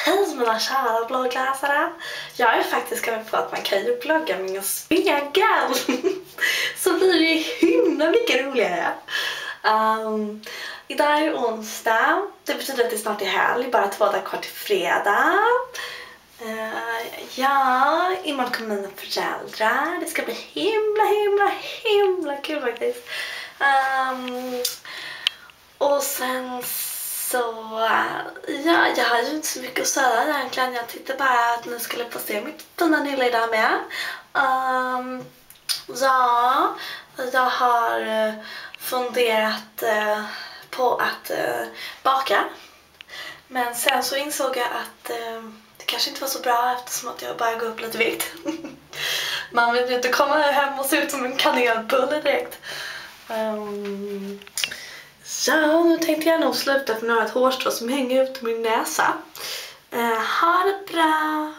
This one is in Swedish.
Hej mina kära bloggläsare. Jag har ju faktiskt kommit på att man kan ju blogga med en spegel. Så blir det himla mycket roligare. Idag är det onsdag. Det betyder att det snart är helg. Bara 2 dagar kvar till fredag. Ja, imorgon kommer mina föräldrar. Det ska bli himla kul faktiskt. Och sen så, ja, jag har ju inte så mycket att säga egentligen. Jag tyckte bara att ni skulle få se mitt fina nylle idag med. Ja, jag har funderat på att baka. Men sen så insåg jag att det kanske inte var så bra eftersom att jag bara går upp lite vikt. Man vill ju inte komma hem och se ut som en kanelbulle direkt. Ja, nu tänkte jag nog sluta för nu har jag ett hårstrå som hänger ut i min näsa. Ha det bra!